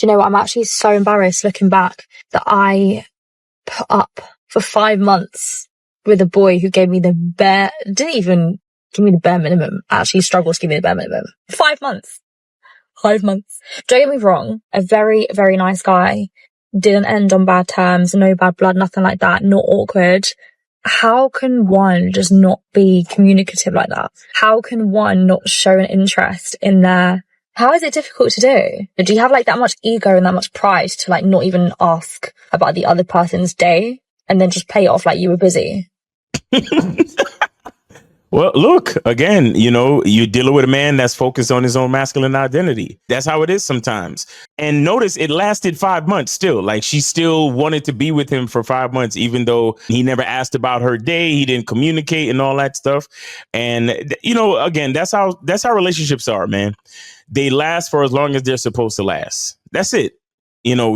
Do you know what? I'm actually so embarrassed looking back that I put up for 5 months with a boy who gave me didn't even give me the bare minimum. Actually struggled to give me the bare minimum. 5 months. 5 months. Don't get me wrong. A very, very nice guy. Didn't end on bad terms. No bad blood, nothing like that. Not awkward. How can one just not be communicative like that? How can one not show an interest in how is it difficult to do? Do you have like that much ego and that much pride to like not even ask about the other person's day and then just play it off like you were busy? Well, look, again, you're dealing with a man that's focused on his own masculine identity. That's how it is sometimes. And notice it lasted 5 months still. Like she still wanted to be with him for 5 months, even though he never asked about her day. He didn't communicate and all that stuff. And, again, that's how relationships are, man. They last for as long as they're supposed to last. That's it.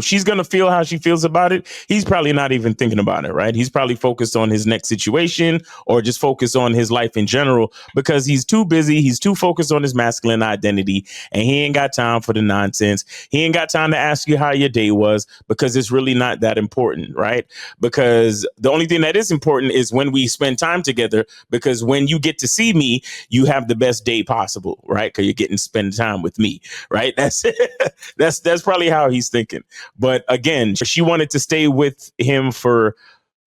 She's going to feel how she feels about it. He's probably not even thinking about it, right? He's probably focused on his next situation or just focused on his life in general because he's too busy. He's too focused on his masculine identity and he ain't got time for the nonsense. He ain't got time to ask you how your day was because it's really not that important, right? Because the only thing that is important is when we spend time together, because when you get to see me, you have the best day possible, right? Because you're getting to spend time with me, right? That's probably how he's thinking. But again, she wanted to stay with him for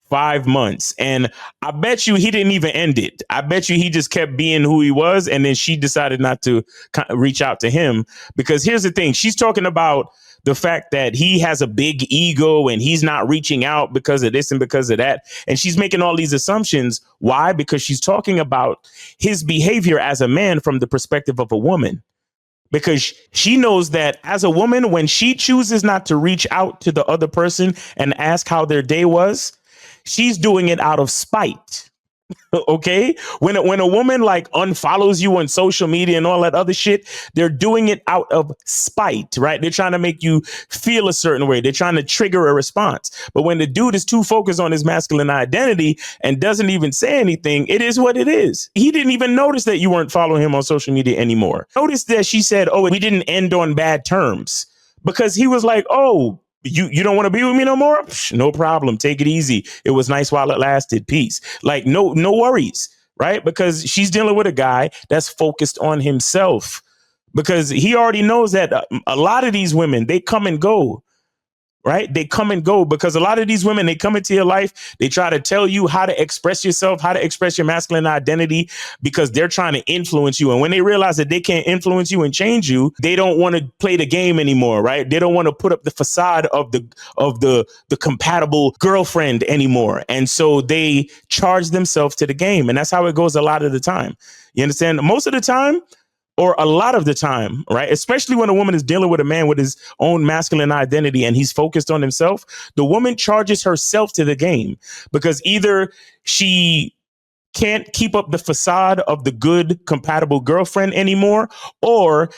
5 months. And I bet you he didn't even end it. I bet you he just kept being who he was. And then she decided not to reach out to him. Because here's the thing. She's talking about the fact that he has a big ego and he's not reaching out because of this and because of that. And she's making all these assumptions. Why? Because she's talking about his behavior as a man from the perspective of a woman. Because she knows that as a woman, when she chooses not to reach out to the other person and ask how their day was, she's doing it out of spite. OK, when a woman like unfollows you on social media and all that other shit, they're doing it out of spite. Right. They're trying to make you feel a certain way. They're trying to trigger a response. But when the dude is too focused on his masculine identity and doesn't even say anything, it is what it is. He didn't even notice that you weren't following him on social media anymore. Notice that she said, oh, we didn't end on bad terms because he was like, oh, you don't want to be with me no more? Psh, no problem. Take it easy. It was nice while it lasted. Peace. Like, no worries. Right. Because she's dealing with a guy that's focused on himself because he already knows that a lot of these women, they come and go. Right. They come and go because a lot of these women, they come into your life. They try to tell you how to express yourself, how to express your masculine identity because they're trying to influence you. And when they realize that they can't influence you and change you, they don't want to play the game anymore. Right. They don't want to put up the facade of the compatible girlfriend anymore. And so they charge themselves to the game. And that's how it goes a lot of the time. You understand? Most of the time, or a lot of the time, right? Especially when a woman is dealing with a man with his own masculine identity and he's focused on himself, the woman charges herself to the game because either she can't keep up the facade of the good, compatible girlfriend anymore, or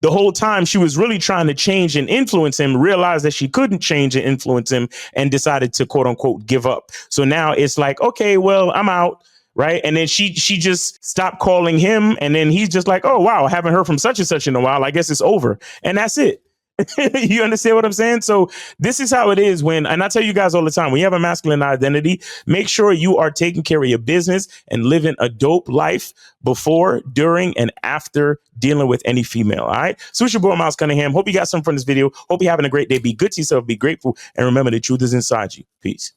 the whole time she was really trying to change and influence him, realized that she couldn't change and influence him and decided to, quote unquote, give up. So now it's like, OK, well, I'm out. Right. And then she just stopped calling him. And then he's just like, oh, wow, I haven't heard from such and such in a while. I guess it's over. And that's it. You understand what I'm saying? So this is how it is when, and I tell you guys all the time, when you have a masculine identity, make sure you are taking care of your business and living a dope life before, during, and after dealing with any female. All right. So it's your boy, Miles Cunningham. Hope you got something from this video. Hope you're having a great day. Be good to yourself. Be grateful. And remember, the truth is inside you. Peace.